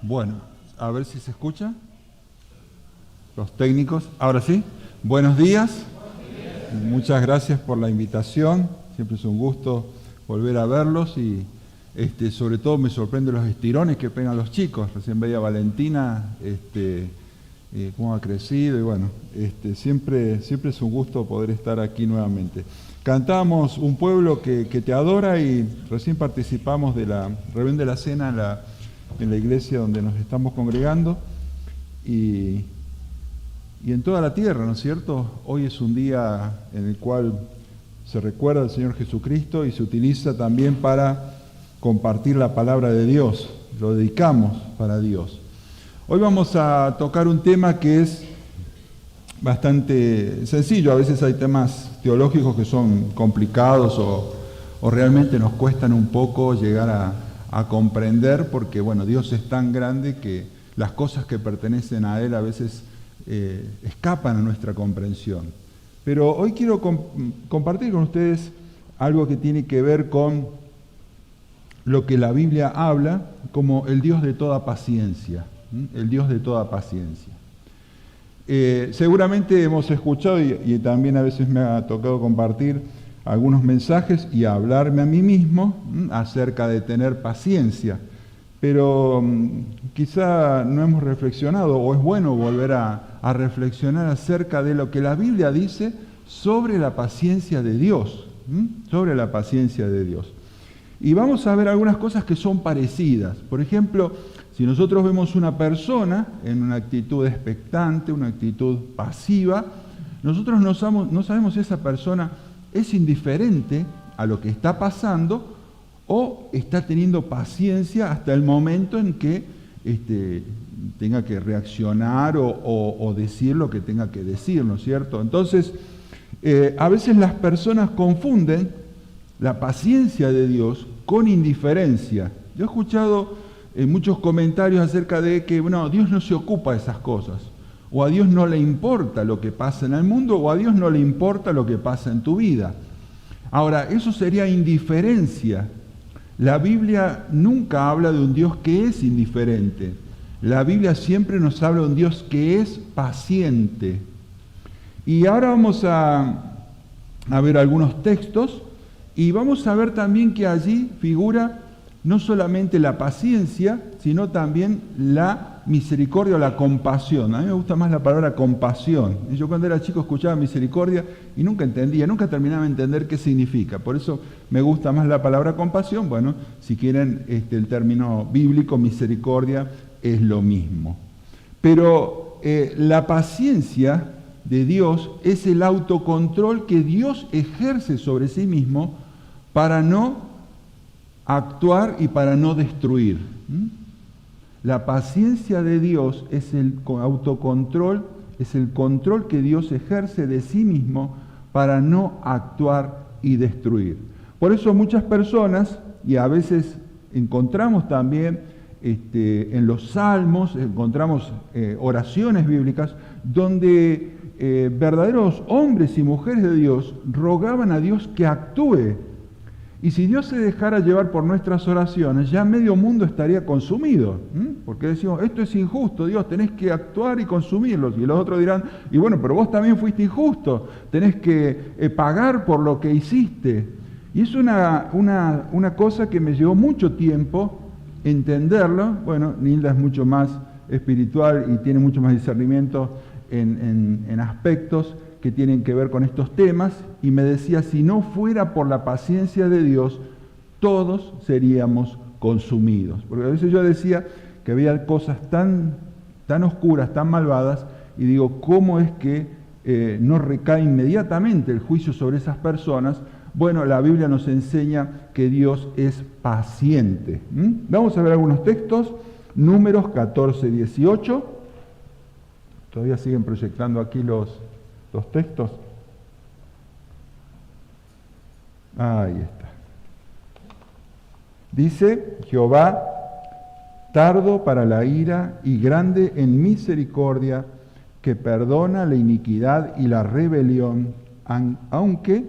Bueno, a ver si se escucha. Los técnicos, ahora sí. Buenos días. Muchas gracias por la invitación. Siempre es un gusto volver a verlos y sobre todo me sorprende los estirones que pegan los chicos. Recién veía a Valentina, cómo ha crecido y bueno, siempre es un gusto poder estar aquí nuevamente. Cantamos Un pueblo que te adora y recién participamos de la reunión de la cena en la iglesia donde nos estamos congregando y en toda la tierra, ¿no es cierto? Hoy es un día en el cual se recuerda al Señor Jesucristo y se utiliza también para compartir la palabra de Dios, lo dedicamos para Dios. Hoy vamos a tocar un tema que es bastante sencillo, a veces hay temas teológicos que son complicados o realmente nos cuestan un poco llegar a comprender porque, bueno, Dios es tan grande que las cosas que pertenecen a Él a veces escapan a nuestra comprensión. Pero hoy quiero compartir con ustedes algo que tiene que ver con lo que la Biblia habla como el Dios de toda paciencia, el Dios de toda paciencia. Seguramente hemos escuchado y también a veces me ha tocado compartir algunos mensajes y hablarme a mí mismo acerca de tener paciencia, pero quizá no hemos reflexionado o es bueno volver a reflexionar acerca de lo que la Biblia dice sobre la paciencia de Dios, sobre la paciencia de Dios. Y vamos a ver algunas cosas que son parecidas. Por ejemplo, si nosotros vemos una persona en una actitud expectante, una actitud pasiva, nosotros no sabemos si esa persona es indiferente a lo que está pasando o está teniendo paciencia hasta el momento en que tenga que reaccionar o decir lo que tenga que decir, ¿no es cierto? Entonces, a veces las personas confunden la paciencia de Dios con indiferencia. Yo he escuchado muchos comentarios acerca de que, bueno, Dios no se ocupa de esas cosas, o a Dios no le importa lo que pasa en el mundo, o a Dios no le importa lo que pasa en tu vida. Ahora, eso sería indiferencia. La Biblia nunca habla de un Dios que es indiferente. La Biblia siempre nos habla de un Dios que es paciente. Y ahora vamos a ver algunos textos y vamos a ver también que allí figura no solamente la paciencia, sino también la misericordia o la compasión. A mí me gusta más la palabra compasión. Yo cuando era chico escuchaba misericordia y nunca entendía, nunca terminaba de entender qué significa. Por eso me gusta más la palabra compasión. Bueno, si quieren el término bíblico, misericordia, es lo mismo. Pero la paciencia de Dios es el autocontrol que Dios ejerce sobre sí mismo para no actuar y para no destruir. La paciencia de Dios es el autocontrol, es el control que Dios ejerce de sí mismo para no actuar y destruir. Por eso muchas personas, y a veces encontramos también en los salmos, encontramos oraciones bíblicas, donde verdaderos hombres y mujeres de Dios rogaban a Dios que actúe. Y si Dios se dejara llevar por nuestras oraciones, ya medio mundo estaría consumido. Porque decimos, esto es injusto, Dios, tenés que actuar y consumirlos. Y los otros dirán, y bueno, pero vos también fuiste injusto, tenés que pagar por lo que hiciste. Y es una cosa que me llevó mucho tiempo entenderlo. Bueno, Nilda es mucho más espiritual y tiene mucho más discernimiento en aspectos que tienen que ver con estos temas, y me decía, si no fuera por la paciencia de Dios, todos seríamos consumidos. Porque a veces yo decía que había cosas tan oscuras, tan malvadas, y digo, ¿cómo es que no recae inmediatamente el juicio sobre esas personas? Bueno, la Biblia nos enseña que Dios es paciente. Vamos a ver algunos textos, Números 14, 18. Todavía siguen proyectando aquí los textos. Ahí está. Dice, Jehová, tardo para la ira y grande en misericordia, que perdona la iniquidad y la rebelión, aunque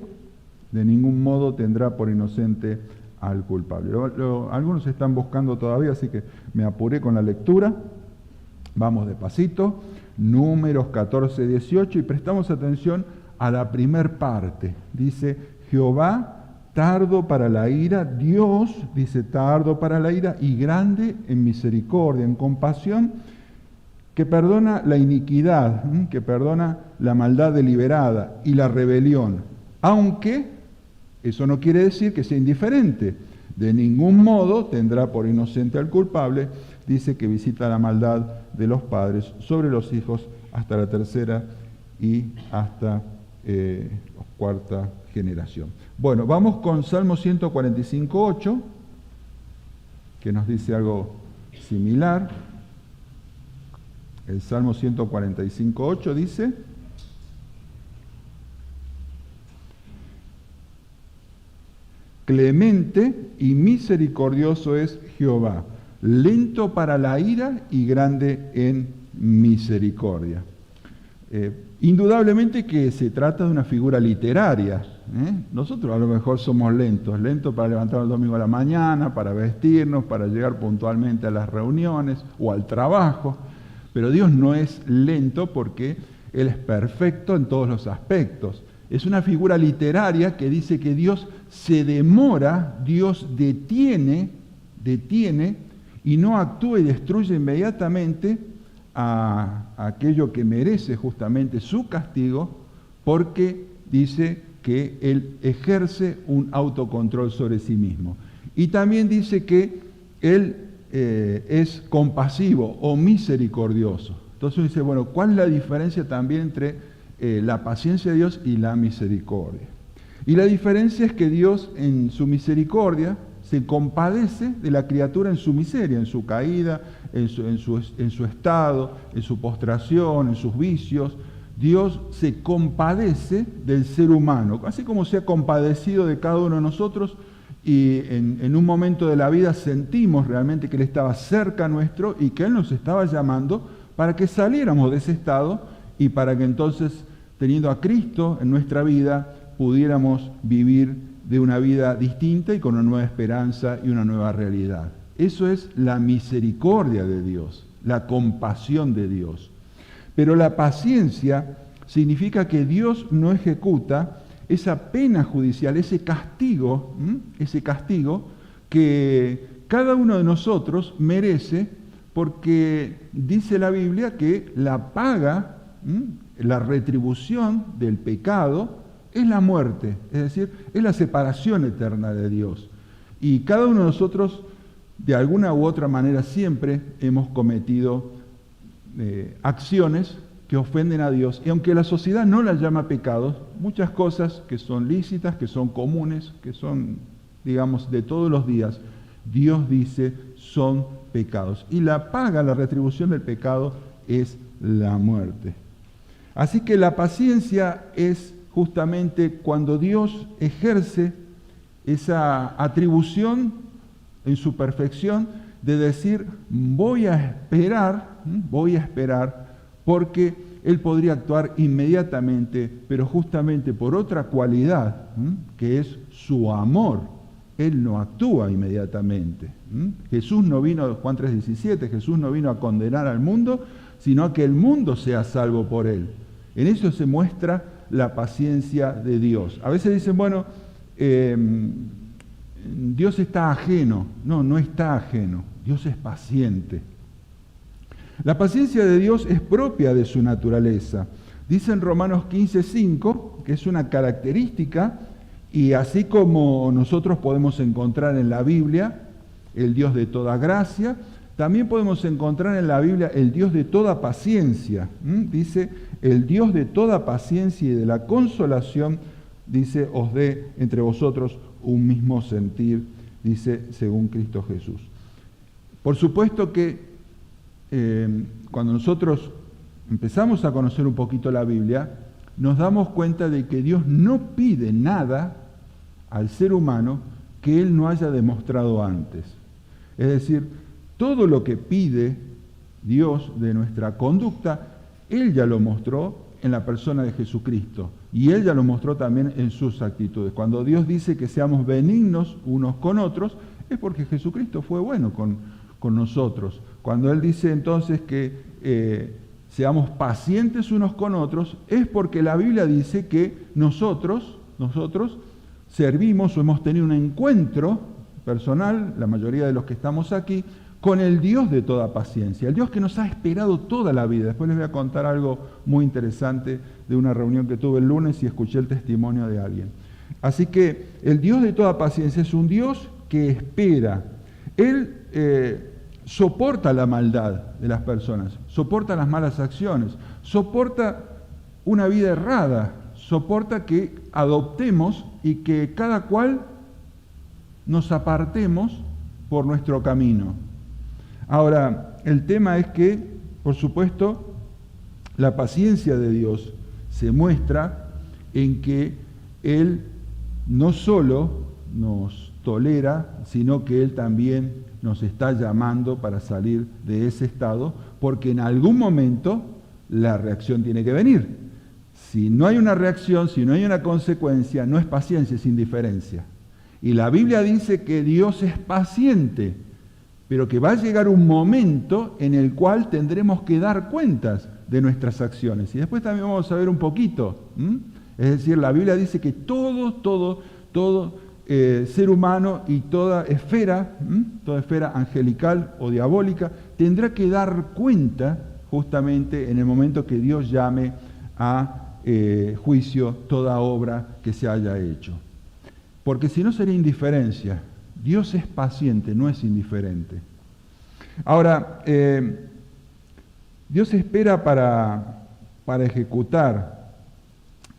de ningún modo tendrá por inocente al culpable. Algunos están buscando todavía, así que me apuré con la lectura. Vamos despacito. Números 14, 18, y prestamos atención a la primer parte. Dice, Jehová tardo para la ira, Dios, dice, tardo para la ira y grande en misericordia, en compasión, que perdona la iniquidad, que perdona la maldad deliberada y la rebelión, aunque eso no quiere decir que sea indiferente. De ningún modo tendrá por inocente al culpable. Dice que visita la maldad de los padres sobre los hijos hasta la tercera y hasta la cuarta generación. Bueno, vamos con Salmo 145:8, que nos dice algo similar. El Salmo 145:8 dice: Clemente y misericordioso es Jehová, lento para la ira y grande en misericordia. Indudablemente que se trata de una figura literaria. Nosotros a lo mejor somos lentos para levantarnos el domingo a la mañana, para vestirnos, para llegar puntualmente a las reuniones o al trabajo, pero Dios no es lento porque Él es perfecto en todos los aspectos. Es una figura literaria que dice que Dios se demora, Dios detiene y no actúa y destruye inmediatamente a aquello que merece justamente su castigo, porque dice que Él ejerce un autocontrol sobre sí mismo. Y también dice que Él es compasivo o misericordioso. Entonces dice, bueno, ¿cuál es la diferencia también entre la paciencia de Dios y la misericordia? Y la diferencia es que Dios en su misericordia se compadece de la criatura en su miseria, en su caída, en su estado, en su postración, en sus vicios. Dios se compadece del ser humano, así como se ha compadecido de cada uno de nosotros, y en un momento de la vida sentimos realmente que Él estaba cerca nuestro y que Él nos estaba llamando para que saliéramos de ese estado y para que entonces, teniendo a Cristo en nuestra vida, pudiéramos vivir de una vida distinta y con una nueva esperanza y una nueva realidad. Eso es la misericordia de Dios, la compasión de Dios. Pero la paciencia significa que Dios no ejecuta esa pena judicial, ese castigo que cada uno de nosotros merece, porque dice la Biblia que la paga, la retribución del pecado es la muerte, es decir, es la separación eterna de Dios. Y cada uno de nosotros, de alguna u otra manera, siempre hemos cometido acciones que ofenden a Dios, y aunque la sociedad no las llama pecados, muchas cosas que son lícitas, que son comunes, que son, digamos, de todos los días, Dios dice son pecados. Y la paga, la retribución del pecado es la muerte. Así que la paciencia es justamente cuando Dios ejerce esa atribución en su perfección de decir, voy a esperar, porque Él podría actuar inmediatamente, pero justamente por otra cualidad, que es su amor. Él no actúa inmediatamente. Jesús no vino, Juan 3:17, Jesús no vino a condenar al mundo, sino a que el mundo sea salvo por Él. En eso se muestra la paciencia de Dios. A veces dicen, bueno, Dios está ajeno. No, no está ajeno. Dios es paciente. La paciencia de Dios es propia de su naturaleza. Dice en Romanos 15:5 que es una característica, y así como nosotros podemos encontrar en la Biblia el Dios de toda gracia, también podemos encontrar en la Biblia el Dios de toda paciencia. Dice, el Dios de toda paciencia y de la consolación, dice, os dé entre vosotros un mismo sentir, dice, según Cristo Jesús. Por supuesto que cuando nosotros empezamos a conocer un poquito la Biblia, nos damos cuenta de que Dios no pide nada al ser humano que Él no haya demostrado antes. Es decir, todo lo que pide Dios de nuestra conducta, Él ya lo mostró en la persona de Jesucristo. Y Él ya lo mostró también en sus actitudes. Cuando Dios dice que seamos benignos unos con otros, es porque Jesucristo fue bueno con nosotros. Cuando Él dice entonces que seamos pacientes unos con otros, es porque la Biblia dice que nosotros servimos o hemos tenido un encuentro personal, la mayoría de los que estamos aquí, con el Dios de toda paciencia, el Dios que nos ha esperado toda la vida. Después les voy a contar algo muy interesante de una reunión que tuve el lunes y escuché el testimonio de alguien. Así que el Dios de toda paciencia es un Dios que espera. Él soporta la maldad de las personas, soporta las malas acciones, soporta una vida errada, soporta que adoptemos y que cada cual nos apartemos por nuestro camino. Ahora, el tema es que, por supuesto, la paciencia de Dios se muestra en que Él no solo nos tolera, sino que Él también nos está llamando para salir de ese estado, porque en algún momento la reacción tiene que venir. Si no hay una reacción, si no hay una consecuencia, no es paciencia, es indiferencia. Y la Biblia dice que Dios es paciente, pero que va a llegar un momento en el cual tendremos que dar cuentas de nuestras acciones. Y después también vamos a ver un poquito. Es decir, la Biblia dice que todo ser humano y toda esfera angelical o diabólica, tendrá que dar cuenta justamente en el momento que Dios llame a juicio toda obra que se haya hecho. Porque si no sería indiferencia. Dios es paciente, no es indiferente. Ahora, Dios espera para ejecutar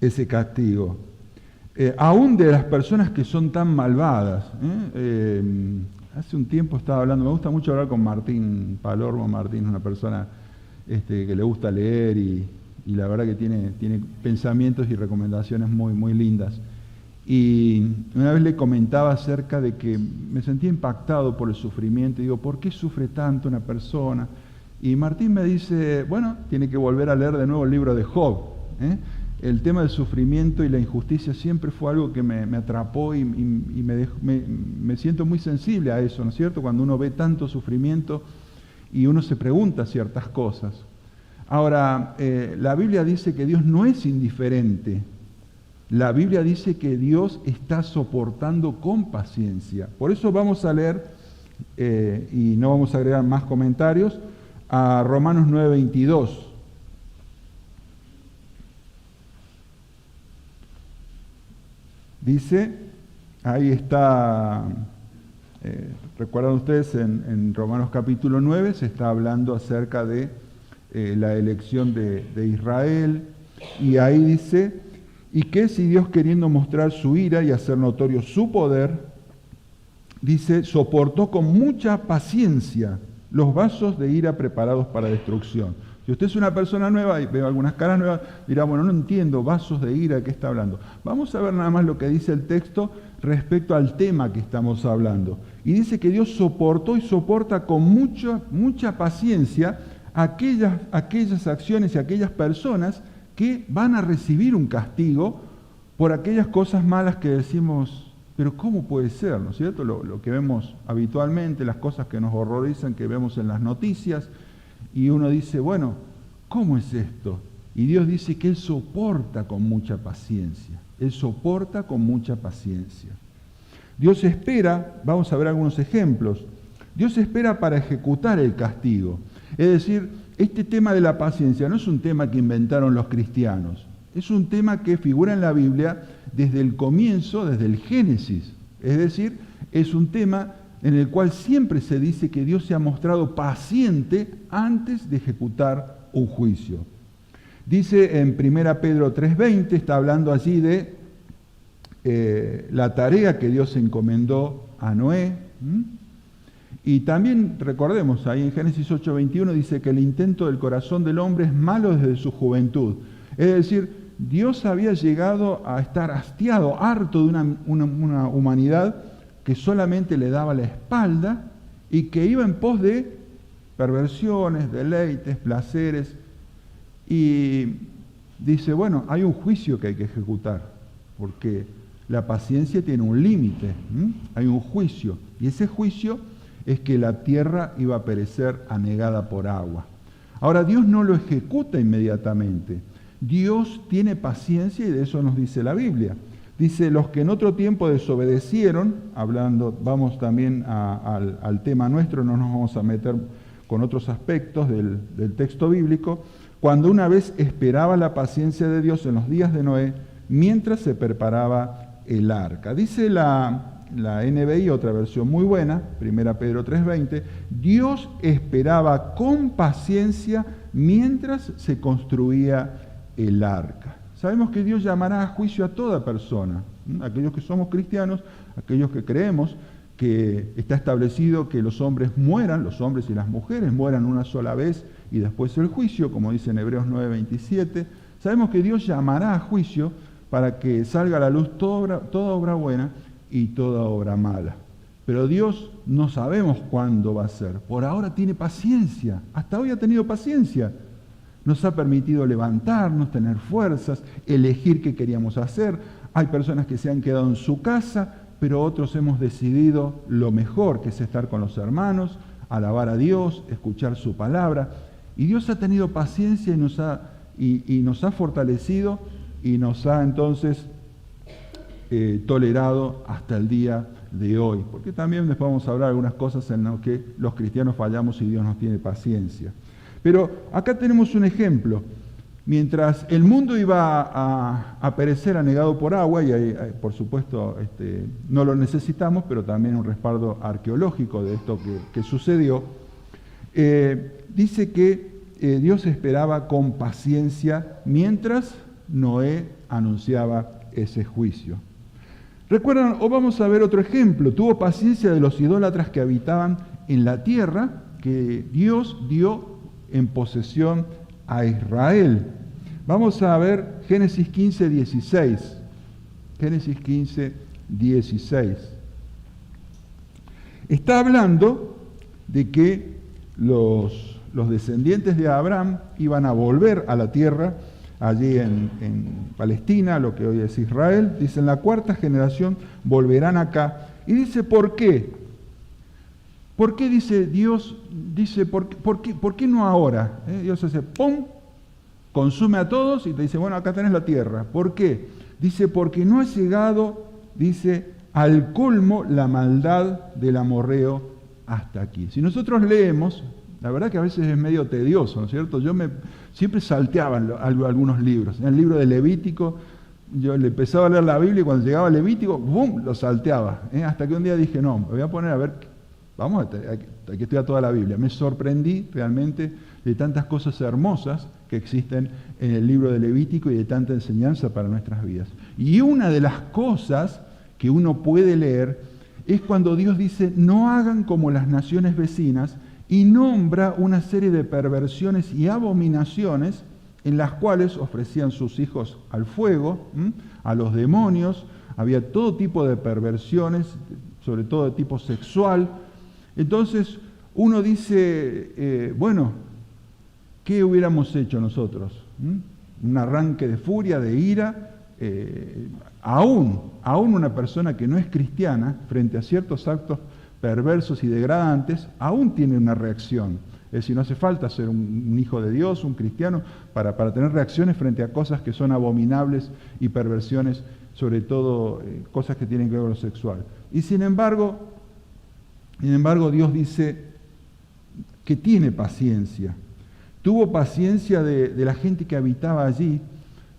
ese castigo. Aún de las personas que son tan malvadas. Hace un tiempo estaba hablando, me gusta mucho hablar con Martín Palormo. Martín es una persona que le gusta leer y la verdad que tiene pensamientos y recomendaciones muy, muy lindas. Y una vez le comentaba acerca de que me sentía impactado por el sufrimiento. Y digo, ¿por qué sufre tanto una persona? Y Martín me dice, bueno, tiene que volver a leer de nuevo el libro de Job. El tema del sufrimiento y la injusticia siempre fue algo que me atrapó y me siento muy sensible a eso, ¿no es cierto? Cuando uno ve tanto sufrimiento y uno se pregunta ciertas cosas. Ahora, la Biblia dice que Dios no es indiferente. La Biblia dice que Dios está soportando con paciencia. Por eso vamos a leer, y no vamos a agregar más comentarios, a Romanos 9:22. Dice, ahí está, recuerdan ustedes, en Romanos capítulo 9 se está hablando acerca de la elección de Israel, y ahí dice, y que si Dios, queriendo mostrar su ira y hacer notorio su poder, dice, soportó con mucha paciencia los vasos de ira preparados para destrucción. Si usted es una persona nueva y veo algunas caras nuevas, dirá, bueno, no entiendo, vasos de ira, ¿de qué está hablando? Vamos a ver nada más lo que dice el texto respecto al tema que estamos hablando. Y dice que Dios soportó y soporta con mucha paciencia aquellas acciones y aquellas personas que van a recibir un castigo por aquellas cosas malas que decimos, pero ¿cómo puede ser? ¿No es cierto? Lo que vemos habitualmente, las cosas que nos horrorizan, que vemos en las noticias, y uno dice, bueno, ¿cómo es esto? Y Dios dice que Él soporta con mucha paciencia. Él soporta con mucha paciencia. Dios espera, vamos a ver algunos ejemplos, Dios espera para ejecutar el castigo. Es decir, este tema de la paciencia no es un tema que inventaron los cristianos, es un tema que figura en la Biblia desde el comienzo, desde el Génesis. Es decir, es un tema en el cual siempre se dice que Dios se ha mostrado paciente antes de ejecutar un juicio. Dice en 1 Pedro 3:20, está hablando allí de la tarea que Dios encomendó a Noé. Y también recordemos, ahí en Génesis 8:21 dice que el intento del corazón del hombre es malo desde su juventud. Es decir, Dios había llegado a estar hastiado, harto de una humanidad que solamente le daba la espalda y que iba en pos de perversiones, deleites, placeres. Y dice, bueno, hay un juicio que hay que ejecutar, porque la paciencia tiene un límite, hay un juicio, y ese juicio es que la tierra iba a perecer anegada por agua. Ahora, Dios no lo ejecuta inmediatamente. Dios tiene paciencia y de eso nos dice la Biblia. Dice, los que en otro tiempo desobedecieron, hablando, vamos también al tema nuestro, no nos vamos a meter con otros aspectos del texto bíblico, cuando una vez esperaba la paciencia de Dios en los días de Noé, mientras se preparaba el arca. Dice la NBI, otra versión muy buena, 1 Pedro 3:20, Dios esperaba con paciencia mientras se construía el arca. Sabemos que Dios llamará a juicio a toda persona, aquellos que somos cristianos, aquellos que creemos que está establecido que los hombres mueran, los hombres y las mujeres mueran una sola vez y después el juicio, como dice en Hebreos 9:27. Sabemos que Dios llamará a juicio para que salga a la luz toda obra buena y toda obra mala. Pero Dios no sabemos cuándo va a ser. Por ahora tiene paciencia. Hasta hoy ha tenido paciencia. Nos ha permitido levantarnos, tener fuerzas, elegir qué queríamos hacer. Hay personas que se han quedado en su casa, pero otros hemos decidido lo mejor, que es estar con los hermanos, alabar a Dios, escuchar su palabra. Y Dios ha tenido paciencia y nos ha fortalecido y nos ha entonces tolerado hasta el día de hoy. Porque también después vamos a hablar de algunas cosas en las que los cristianos fallamos y Dios nos tiene paciencia. Pero acá tenemos un ejemplo. Mientras el mundo iba a perecer anegado por agua, y por supuesto no lo necesitamos, pero también un respaldo arqueológico de esto que sucedió, dice que Dios esperaba con paciencia mientras Noé anunciaba ese juicio. Recuerdan, o vamos a ver otro ejemplo, tuvo paciencia de los idólatras que habitaban en la tierra que Dios dio en posesión a Israel. Vamos a ver Génesis 15:16. Génesis 15:16. Está hablando de que los descendientes de Abraham iban a volver a la tierra allí en Palestina, lo que hoy es Israel. Dice, en la cuarta generación volverán acá. Y dice, ¿por qué? ¿Por qué dice Dios? Dice, ¿por qué no ahora? Dios hace, ¡pum!, consume a todos y te dice, bueno, acá tenés la tierra. ¿Por qué? Dice, porque no ha llegado, dice, al colmo la maldad del amorreo hasta aquí. Si nosotros leemos, la verdad que a veces es medio tedioso, ¿no es cierto? Siempre salteaba algunos libros. En el libro de Levítico, yo le empezaba a leer la Biblia y cuando llegaba a Levítico, ¡bum!, lo salteaba. Hasta que un día dije, no, me voy a poner a ver, hay que estudiar toda la Biblia. Me sorprendí realmente de tantas cosas hermosas que existen en el libro de Levítico y de tanta enseñanza para nuestras vidas. Y una de las cosas que uno puede leer es cuando Dios dice, no hagan como las naciones vecinas, y nombra una serie de perversiones y abominaciones en las cuales ofrecían sus hijos al fuego, a los demonios. Había todo tipo de perversiones, sobre todo de tipo sexual. Entonces uno dice, bueno, ¿qué hubiéramos hecho nosotros? Un arranque de furia, de ira. Aún una persona que no es cristiana, frente a ciertos actos perversos y degradantes, aún tiene una reacción. Es decir, no hace falta ser un hijo de Dios, un cristiano, para tener reacciones frente a cosas que son abominables y perversiones, sobre todo cosas que tienen que ver con lo sexual. Y sin embargo, Dios dice que tiene paciencia. Tuvo paciencia de la gente que habitaba allí,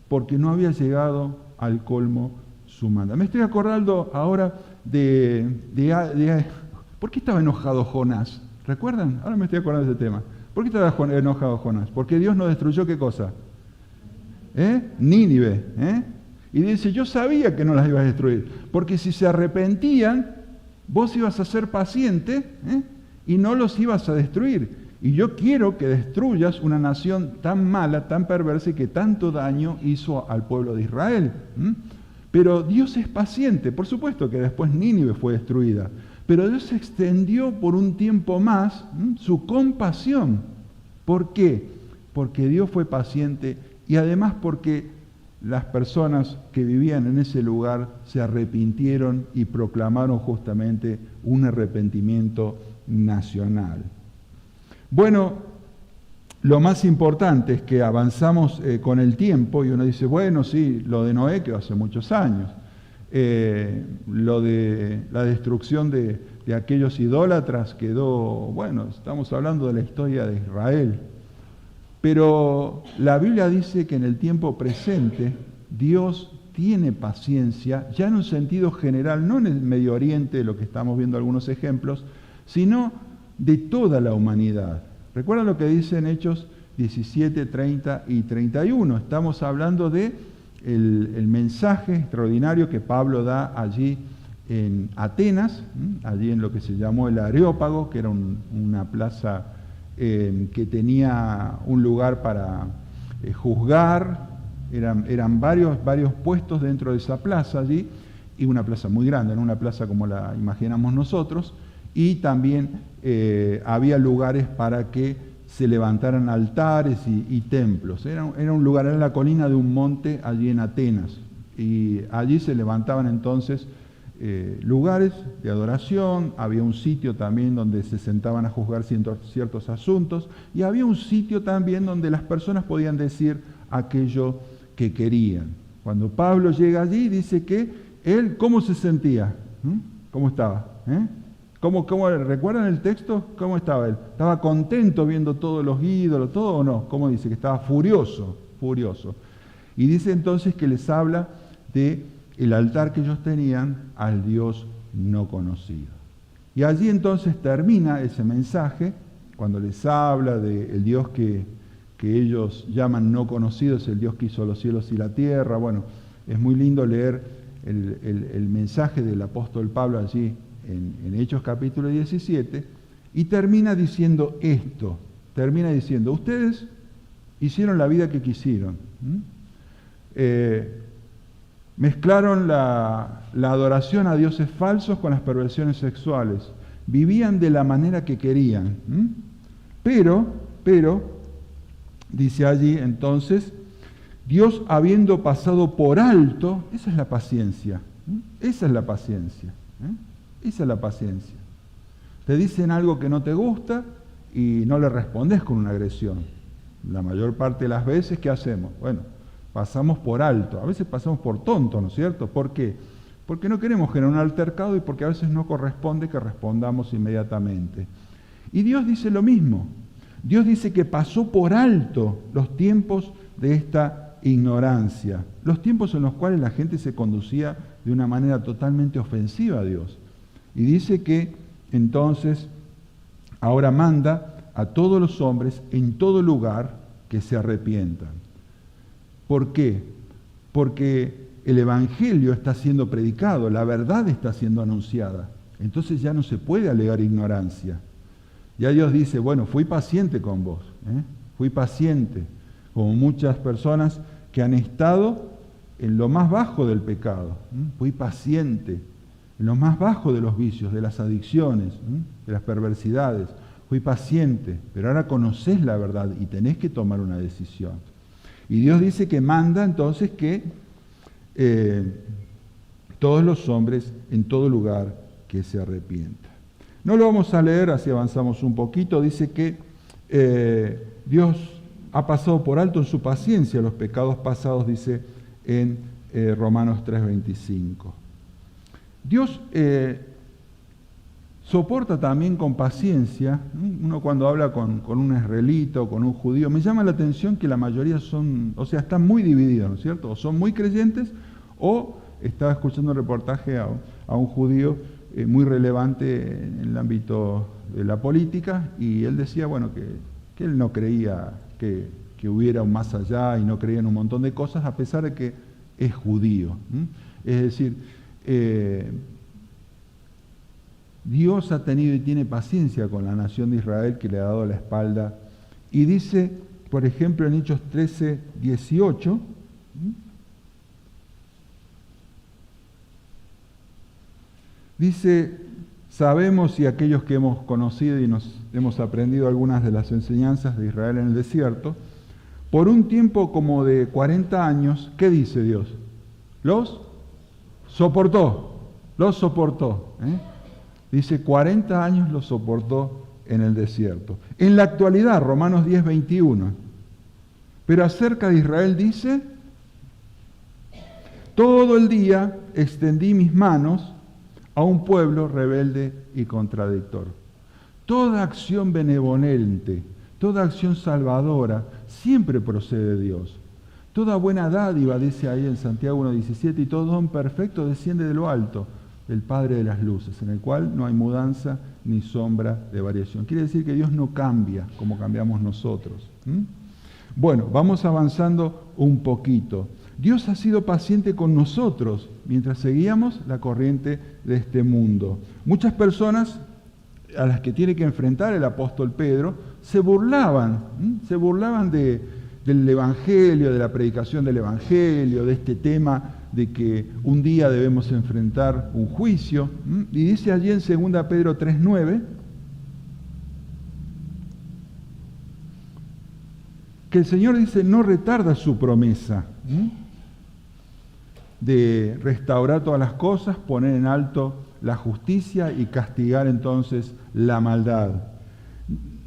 porque no había llegado al colmo su manda. Me estoy acordando ahora ¿por qué estaba enojado Jonás? ¿Recuerdan? Ahora me estoy acordando de ese tema. ¿Por qué estaba enojado Jonás? Porque Dios no destruyó ¿qué cosa? Nínive. Y dice, yo sabía que no las ibas a destruir, porque si se arrepentían, vos ibas a ser paciente y no los ibas a destruir. Y yo quiero que destruyas una nación tan mala, tan perversa y que tanto daño hizo al pueblo de Israel. Pero Dios es paciente. Por supuesto que después Nínive fue destruida. Pero Dios extendió por un tiempo más su compasión. ¿Por qué? Porque Dios fue paciente y además porque las personas que vivían en ese lugar se arrepintieron y proclamaron justamente un arrepentimiento nacional. Bueno, lo más importante es que avanzamos con el tiempo y uno dice, bueno, sí, lo de Noé quedó hace muchos años. Lo de la destrucción de aquellos idólatras quedó, bueno, estamos hablando de la historia de Israel. Pero la Biblia dice que en el tiempo presente Dios tiene paciencia, ya en un sentido general, no en el Medio Oriente, lo que estamos viendo algunos ejemplos, sino de toda la humanidad. ¿Recuerdan lo que dice en Hechos 17, 30 y 31? Estamos hablando de el mensaje extraordinario que Pablo da allí en Atenas, allí en lo que se llamó el Areópago, que era una plaza que tenía un lugar para juzgar, eran varios puestos dentro de esa plaza allí, y una plaza muy grande, no una plaza como la imaginamos nosotros, y también había lugares para que se levantaran altares y templos. Era un lugar, era la colina de un monte allí en Atenas, y allí se levantaban entonces lugares de adoración, había un sitio también donde se sentaban a juzgar ciertos asuntos, y había un sitio también donde las personas podían decir aquello que querían. Cuando Pablo llega allí, dice que él, ¿cómo se sentía? ¿Cómo estaba? ¿Cómo recuerdan el texto? ¿Cómo estaba él? ¿Estaba contento viendo todos los ídolos, todo o no? ¿Cómo dice? Que estaba furioso. Y dice entonces que les habla de el altar que ellos tenían al Dios no conocido. Y allí entonces termina ese mensaje, cuando les habla del Dios que ellos llaman no conocido, es el Dios que hizo los cielos y la tierra. Bueno, es muy lindo leer el mensaje del apóstol Pablo allí en Hechos capítulo 17, y termina diciendo esto, ustedes hicieron la vida que quisieron, mezclaron la adoración a dioses falsos con las perversiones sexuales, vivían de la manera que querían, pero, dice allí entonces, Dios habiendo pasado por alto, esa es la paciencia, esa es la paciencia. Esa es la paciencia. Te dicen algo que no te gusta y no le respondes con una agresión. La mayor parte de las veces, ¿qué hacemos? Bueno, pasamos por alto, a veces pasamos por tonto, ¿no es cierto? ¿Por qué? Porque no queremos generar un altercado y porque a veces no corresponde que respondamos inmediatamente. Y Dios dice lo mismo. Dios dice que pasó por alto los tiempos de esta ignorancia, los tiempos en los cuales la gente se conducía de una manera totalmente ofensiva a Dios. Y dice que entonces ahora manda a todos los hombres en todo lugar que se arrepientan. ¿Por qué? Porque el Evangelio está siendo predicado, la verdad está siendo anunciada. Entonces ya no se puede alegar ignorancia. Ya Dios dice, bueno, fui paciente con vos, fui paciente, como muchas personas que han estado en lo más bajo del pecado. Fui paciente en lo más bajo de los vicios, de las adicciones, de las perversidades. Fui paciente, pero ahora conocés la verdad y tenés que tomar una decisión. Y Dios dice que manda entonces que todos los hombres en todo lugar que se arrepientan. No lo vamos a leer, así avanzamos un poquito. Dice que Dios ha pasado por alto en su paciencia los pecados pasados, dice en Romanos 3:25. Dios soporta también con paciencia, uno cuando habla con un israelita o con un judío, me llama la atención que la mayoría están muy divididos, ¿no es cierto? O son muy creyentes, o estaba escuchando un reportaje a un judío muy relevante en el ámbito de la política, y él decía, bueno, que él no creía que hubiera un más allá y no creía en un montón de cosas, a pesar de que es judío. Es decir, Dios ha tenido y tiene paciencia con la nación de Israel, que le ha dado la espalda. Y dice, por ejemplo, en Hechos 13:18, dice, sabemos, y aquellos que hemos conocido y nos hemos aprendido algunas de las enseñanzas de Israel en el desierto, Por un tiempo como de 40 años, ¿qué dice Dios? Los soportó, ¿eh? Dice, 40 años los soportó en el desierto. En la actualidad, Romanos 10, 21. Pero acerca de Israel dice, todo el día extendí mis manos a un pueblo rebelde y contradictor. Toda acción benevolente, toda acción salvadora, siempre procede de Dios. Toda buena dádiva, dice ahí en Santiago 1:17, y todo don perfecto desciende de lo alto, del Padre de las luces, en el cual no hay mudanza ni sombra de variación. Quiere decir que Dios no cambia como cambiamos nosotros. Bueno, vamos avanzando un poquito. Dios ha sido paciente con nosotros mientras seguíamos la corriente de este mundo. Muchas personas a las que tiene que enfrentar el apóstol Pedro se burlaban del Evangelio, de la predicación del Evangelio, de este tema de que un día debemos enfrentar un juicio. Y dice allí en 2 Pedro 3:9 que el Señor dice, no retarda su promesa de restaurar todas las cosas, poner en alto la justicia y castigar entonces la maldad.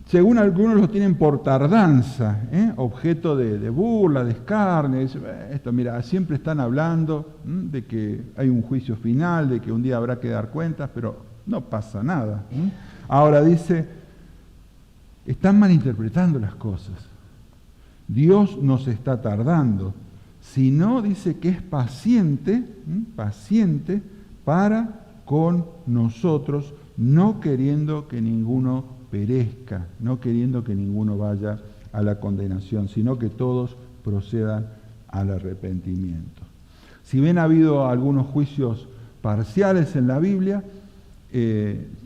Según algunos lo tienen por tardanza, objeto de burla, de escarnio. Esto, mira, siempre están hablando de que hay un juicio final, de que un día habrá que dar cuentas, pero no pasa nada. Ahora dice, están malinterpretando las cosas. Dios no se está tardando, sino dice que es paciente para con nosotros, no queriendo que ninguno perezca, no queriendo que ninguno vaya a la condenación, sino que todos procedan al arrepentimiento. Si bien ha habido algunos juicios parciales en la Biblia,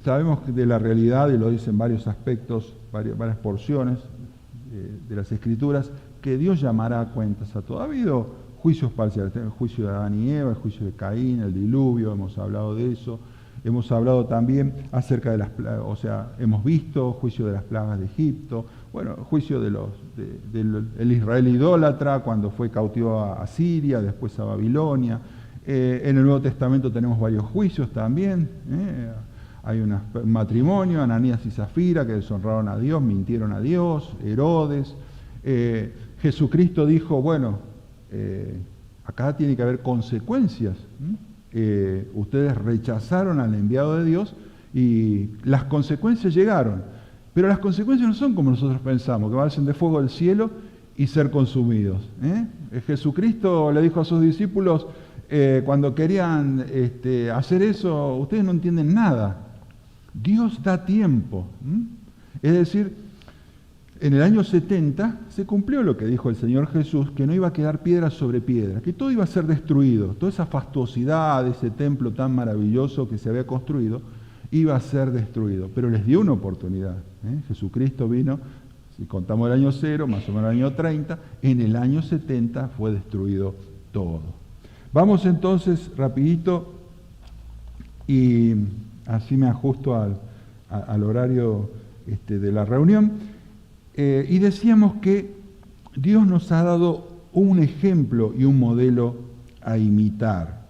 sabemos de la realidad, y lo dicen varios aspectos, varias porciones de las Escrituras, que Dios llamará a cuentas a todo. Ha habido juicios parciales, el juicio de Adán y Eva, el juicio de Caín, el diluvio, hemos hablado de eso. Hemos hablado también acerca de las plagas, hemos visto juicio de las plagas de Egipto, juicio del Israel idólatra cuando fue cautivo a Siria, después a Babilonia. En el Nuevo Testamento tenemos varios juicios también. Hay un matrimonio, Ananías y Zafira, que deshonraron a Dios, mintieron a Dios, Herodes. Jesucristo dijo, acá tiene que haber consecuencias. Ustedes rechazaron al enviado de Dios y las consecuencias llegaron. Pero las consecuencias no son como nosotros pensamos, que vayan de fuego del cielo y ser consumidos. Jesucristo le dijo a sus discípulos, cuando querían hacer eso, ustedes no entienden nada. Dios da tiempo. Es decir, en el año 70 se cumplió lo que dijo el Señor Jesús, que no iba a quedar piedra sobre piedra, que todo iba a ser destruido, toda esa fastuosidad, ese templo tan maravilloso que se había construido, iba a ser destruido. Pero les dio una oportunidad. Jesucristo vino, si contamos el año 0, más o menos el año 30, en el año 70 fue destruido todo. Vamos entonces rapidito, y así me ajusto al horario de la reunión. Y decíamos que Dios nos ha dado un ejemplo y un modelo a imitar.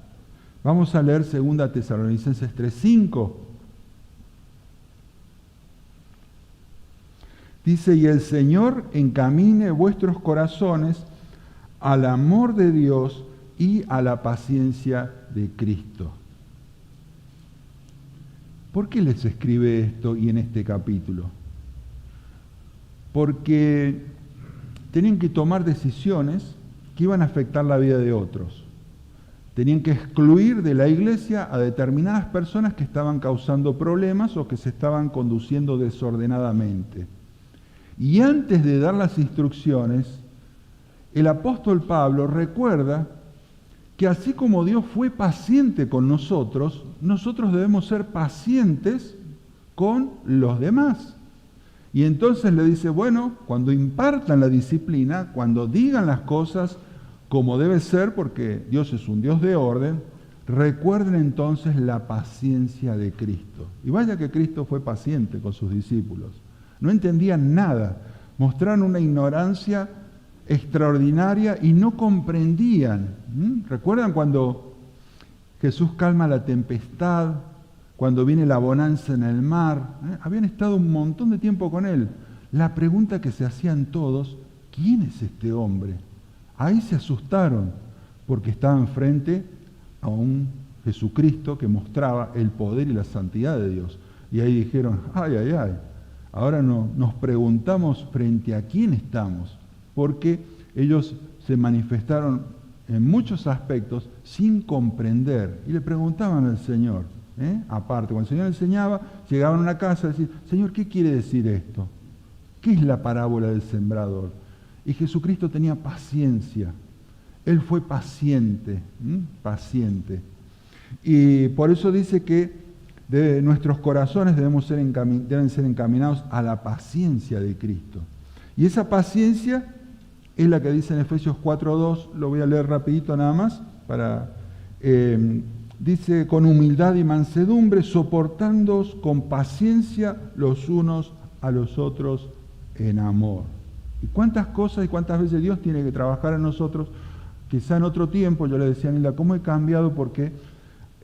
Vamos a leer 2 Tesalonicenses 3:5. Dice, y el Señor encamine vuestros corazones al amor de Dios y a la paciencia de Cristo. ¿Por qué les escribe esto y en este capítulo? Porque tenían que tomar decisiones que iban a afectar la vida de otros. Tenían que excluir de la iglesia a determinadas personas que estaban causando problemas o que se estaban conduciendo desordenadamente. Y antes de dar las instrucciones, el apóstol Pablo recuerda que así como Dios fue paciente con nosotros, nosotros debemos ser pacientes con los demás. Y entonces le dice, cuando impartan la disciplina, cuando digan las cosas como debe ser, porque Dios es un Dios de orden, recuerden entonces la paciencia de Cristo. Y vaya que Cristo fue paciente con sus discípulos. No entendían nada, mostraron una ignorancia extraordinaria y no comprendían. ¿Recuerdan cuando Jesús calma la tempestad, cuando viene la bonanza en el mar? Habían estado un montón de tiempo con Él. La pregunta que se hacían todos, ¿quién es este hombre? Ahí se asustaron, porque estaban frente a un Jesucristo que mostraba el poder y la santidad de Dios. Y ahí dijeron, ay, ay, ay, ahora nos preguntamos frente a quién estamos, porque ellos se manifestaron en muchos aspectos sin comprender. Y le preguntaban al Señor, aparte, cuando el Señor enseñaba, llegaban a una casa y decían, Señor, ¿qué quiere decir esto? ¿Qué es la parábola del sembrador? Y Jesucristo tenía paciencia. Él fue paciente, paciente. Y por eso dice que nuestros corazones deben ser encaminados a la paciencia de Cristo. Y esa paciencia es la que dice en Efesios 4:2, lo voy a leer rapidito nada más, dice, con humildad y mansedumbre, soportándoos con paciencia los unos a los otros en amor. Y cuántas cosas y cuántas veces Dios tiene que trabajar en nosotros. Quizá en otro tiempo, yo le decía a Nila, ¿cómo he cambiado? Porque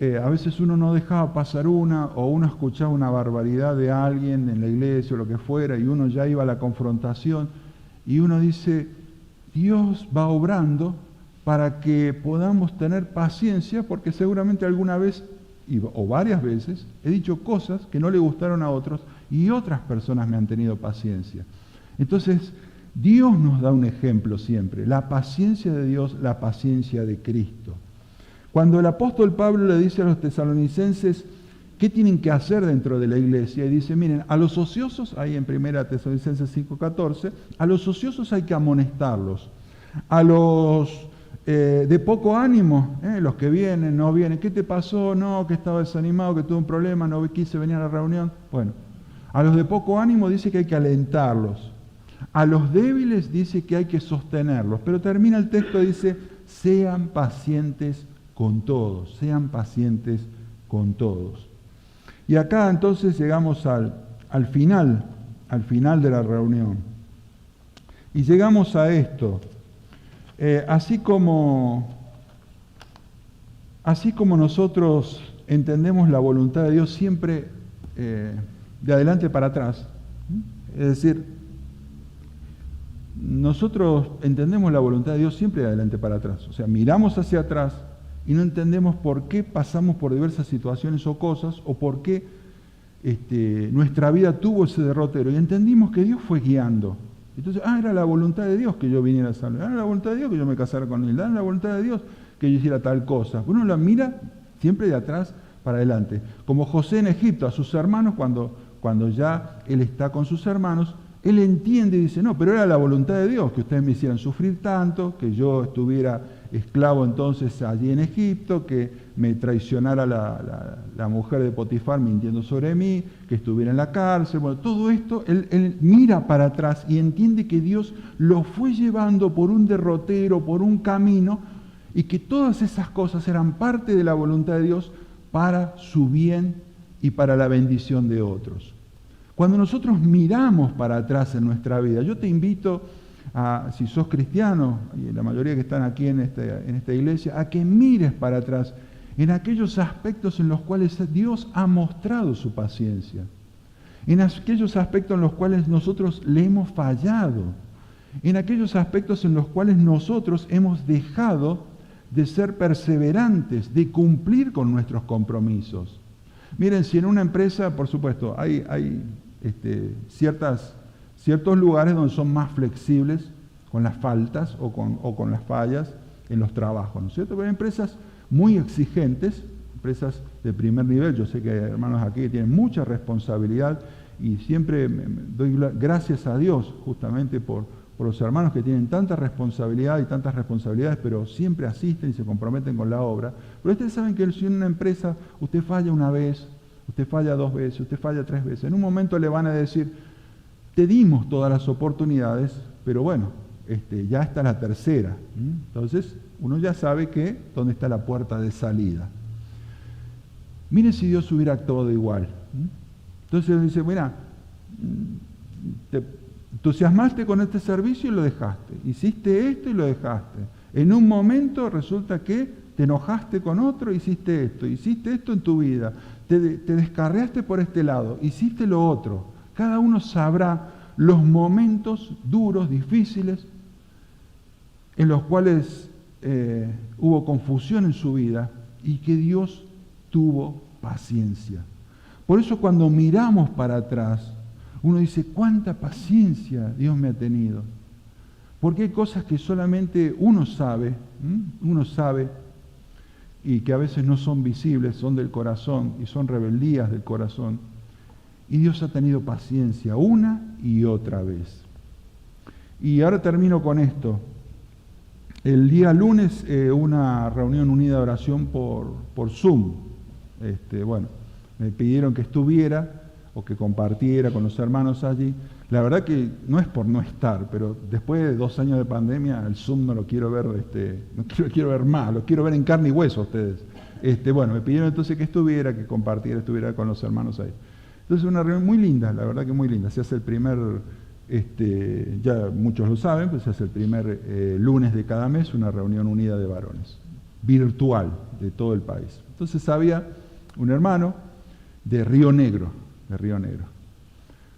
a veces uno no dejaba pasar una, o uno escuchaba una barbaridad de alguien en la iglesia o lo que fuera, y uno ya iba a la confrontación, y uno dice, Dios va obrando para que podamos tener paciencia, porque seguramente alguna vez, o varias veces, he dicho cosas que no le gustaron a otros, y otras personas me han tenido paciencia. Entonces, Dios nos da un ejemplo siempre, la paciencia de Dios, la paciencia de Cristo. Cuando el apóstol Pablo le dice a los tesalonicenses qué tienen que hacer dentro de la iglesia, y dice, miren, a los ociosos, ahí en 1 Tesalonicenses 5:14, a los ociosos hay que amonestarlos, a los de poco ánimo, los que vienen, no vienen, ¿qué te pasó? No, que estaba desanimado, que tuve un problema, no quise venir a la reunión. Bueno, a los de poco ánimo dice que hay que alentarlos. A los débiles dice que hay que sostenerlos, pero termina el texto y dice, sean pacientes con todos, sean pacientes con todos. Y acá entonces llegamos al final de la reunión. Y llegamos a esto, así como nosotros entendemos la voluntad de Dios siempre de adelante para atrás, es decir, nosotros entendemos la voluntad de Dios siempre de adelante para atrás. O sea, miramos hacia atrás y no entendemos por qué pasamos por diversas situaciones o cosas, o por qué nuestra vida tuvo ese derrotero. Y entendimos que Dios fue guiando. Entonces, era la voluntad de Dios que yo viniera a salvar. Era la voluntad de Dios que yo me casara con él. Era la voluntad de Dios que yo hiciera tal cosa. Uno la mira siempre de atrás para adelante. Como José en Egipto, a sus hermanos, cuando ya él está con sus hermanos, él entiende y dice, no, pero era la voluntad de Dios que ustedes me hicieran sufrir tanto, que yo estuviera esclavo entonces allí en Egipto, que me traicionara la mujer de Potifar mintiendo sobre mí, que estuviera en la cárcel. Bueno, todo esto, él mira para atrás y entiende que Dios lo fue llevando por un derrotero, por un camino, y que todas esas cosas eran parte de la voluntad de Dios para su bien y para la bendición de otros. Cuando nosotros miramos para atrás en nuestra vida, yo te invito a, si sos cristiano, y la mayoría que están aquí en esta iglesia, a que mires para atrás en aquellos aspectos en los cuales Dios ha mostrado su paciencia, en aquellos aspectos en los cuales nosotros le hemos fallado, en aquellos aspectos en los cuales nosotros hemos dejado de ser perseverantes, de cumplir con nuestros compromisos. Miren, si en una empresa, por supuesto, hay ciertos lugares donde son más flexibles con las faltas o con las fallas en los trabajos, ¿no es cierto? Pero hay empresas muy exigentes, empresas de primer nivel. Yo sé que hay hermanos aquí que tienen mucha responsabilidad y siempre doy gracias a Dios justamente por los hermanos que tienen tanta responsabilidad y tantas responsabilidades, pero siempre asisten y se comprometen con la obra. Pero ustedes saben que si en una empresa usted falla una vez, usted falla 2 veces, usted falla 3 veces, en un momento le van a decir, te dimos todas las oportunidades, pero bueno, ya está la tercera. Entonces, uno ya sabe dónde está la puerta de salida. Miren si Dios hubiera actuado igual. Entonces dice, mira, entusiasmaste con este servicio y lo dejaste. Hiciste esto y lo dejaste. En un momento resulta que te enojaste con otro, hiciste esto en tu vida. Te descarriaste por este lado, hiciste lo otro. Cada uno sabrá los momentos duros, difíciles, en los cuales hubo confusión en su vida y que Dios tuvo paciencia. Por eso cuando miramos para atrás, uno dice, ¿cuánta paciencia Dios me ha tenido? Porque hay cosas que solamente uno sabe, y que a veces no son visibles, son del corazón y son rebeldías del corazón. Y Dios ha tenido paciencia una y otra vez. Y ahora termino con esto. El día lunes una reunión unida de oración por Zoom. Me pidieron que estuviera o que compartiera con los hermanos allí. La verdad que no es por no estar, pero después de 2 años de pandemia, el Zoom no lo quiero ver, no quiero ver más, lo quiero ver en carne y hueso a ustedes. Me pidieron entonces que estuviera, que compartiera, estuviera con los hermanos ahí. Entonces una reunión muy linda, la verdad que muy linda. Se hace el primer, ya muchos lo saben, pues se hace el primer lunes de cada mes una reunión unida de varones, virtual, de todo el país. Entonces había un hermano de Río Negro,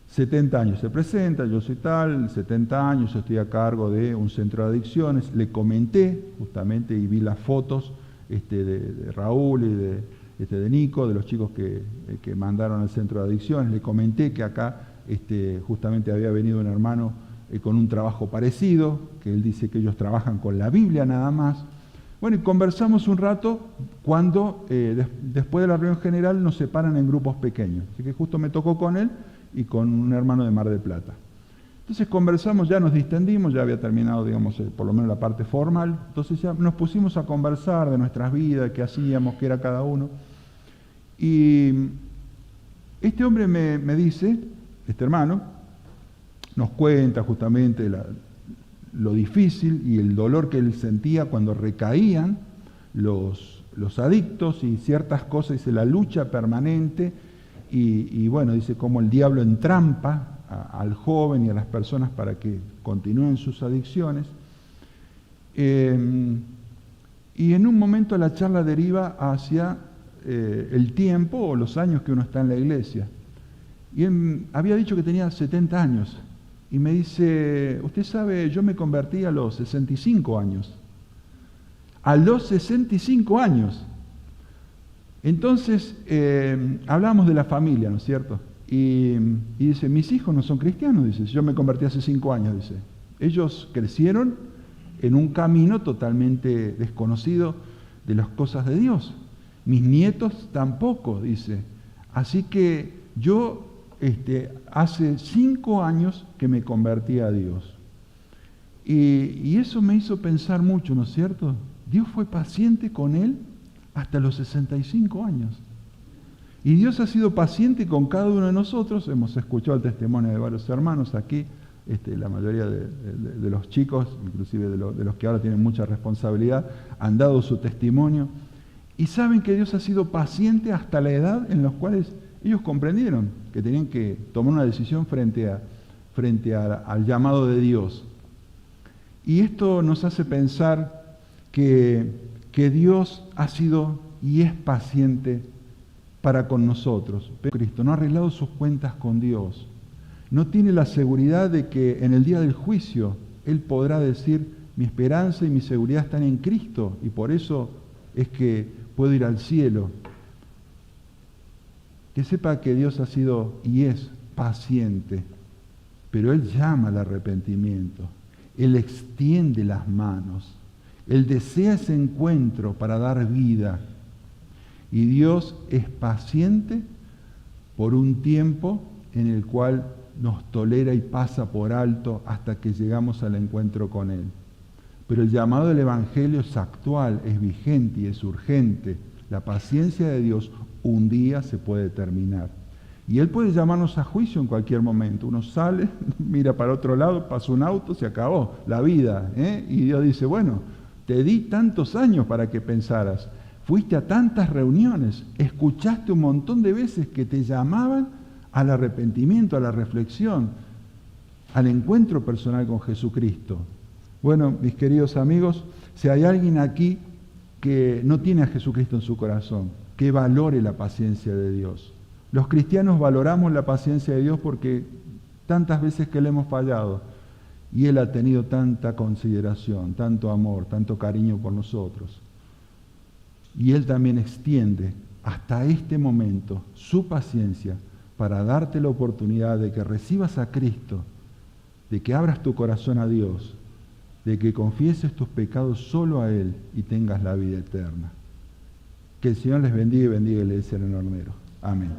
70 años se presenta, yo soy tal, 70 años, yo estoy a cargo de un centro de adicciones. Le comenté justamente y vi las fotos de Raúl y de Nico, de los chicos que mandaron al centro de adicciones. Le comenté que acá justamente había venido un hermano con un trabajo parecido, que él dice que ellos trabajan con la Biblia nada más. Bueno, y conversamos un rato cuando después de la reunión general nos separan en grupos pequeños. Así que justo me tocó con él y con un hermano de Mar del Plata. Entonces conversamos, ya nos distendimos, ya había terminado, digamos, por lo menos la parte formal. Entonces ya nos pusimos a conversar de nuestras vidas, qué hacíamos, qué era cada uno. Y este hombre me dice, este hermano, nos cuenta justamente lo difícil y el dolor que él sentía cuando recaían los adictos y ciertas cosas, dice, la lucha permanente y bueno, dice cómo el diablo entrampa al joven y a las personas para que continúen sus adicciones. Y en un momento la charla deriva hacia el tiempo o los años que uno está en la iglesia. Y él había dicho que tenía 70 años. Y me dice, usted sabe, yo me convertí a los 65 años. A los 65 años. Entonces, hablamos de la familia, ¿no es cierto? Y dice, mis hijos no son cristianos, dice, yo me convertí hace 5 años, dice. Ellos crecieron en un camino totalmente desconocido de las cosas de Dios. Mis nietos tampoco, dice. Así que yo hace 5 años que me convertí a Dios. Y eso me hizo pensar mucho, ¿no es cierto? Dios fue paciente con él hasta los 65 años. Y Dios ha sido paciente con cada uno de nosotros. Hemos escuchado el testimonio de varios hermanos aquí, la mayoría de los chicos, inclusive de los que ahora tienen mucha responsabilidad, han dado su testimonio. Y saben que Dios ha sido paciente hasta la edad en la cual ellos comprendieron que tenían que tomar una decisión frente al llamado de Dios. Y esto nos hace pensar que Dios ha sido y es paciente para con nosotros. Pero Cristo no ha arreglado sus cuentas con Dios. No tiene la seguridad de que en el día del juicio Él podrá decir, mi esperanza y mi seguridad están en Cristo y por eso es que puedo ir al cielo. Que sepa que Dios ha sido y es paciente, pero Él llama al arrepentimiento. Él extiende las manos. Él desea ese encuentro para dar vida. Y Dios es paciente por un tiempo en el cual nos tolera y pasa por alto hasta que llegamos al encuentro con Él. Pero el llamado del Evangelio es actual, es vigente y es urgente. La paciencia de Dios un día se puede terminar. Y Él puede llamarnos a juicio en cualquier momento. Uno sale, mira para otro lado, pasa un auto, se acabó la vida. Y Dios dice, bueno, te di tantos años para que pensaras. Fuiste a tantas reuniones, escuchaste un montón de veces que te llamaban al arrepentimiento, a la reflexión. al encuentro personal con Jesucristo. Bueno, mis queridos amigos, si hay alguien aquí que no tiene a Jesucristo en su corazón, que valore la paciencia de Dios. Los cristianos valoramos la paciencia de Dios porque tantas veces que le hemos fallado y Él ha tenido tanta consideración, tanto amor, tanto cariño por nosotros. Y Él también extiende hasta este momento su paciencia para darte la oportunidad de que recibas a Cristo, de que abras tu corazón a Dios, de que confieses tus pecados solo a Él y tengas la vida eterna. Que el Señor les bendiga y bendiga la iglesia del Hornero. Amén.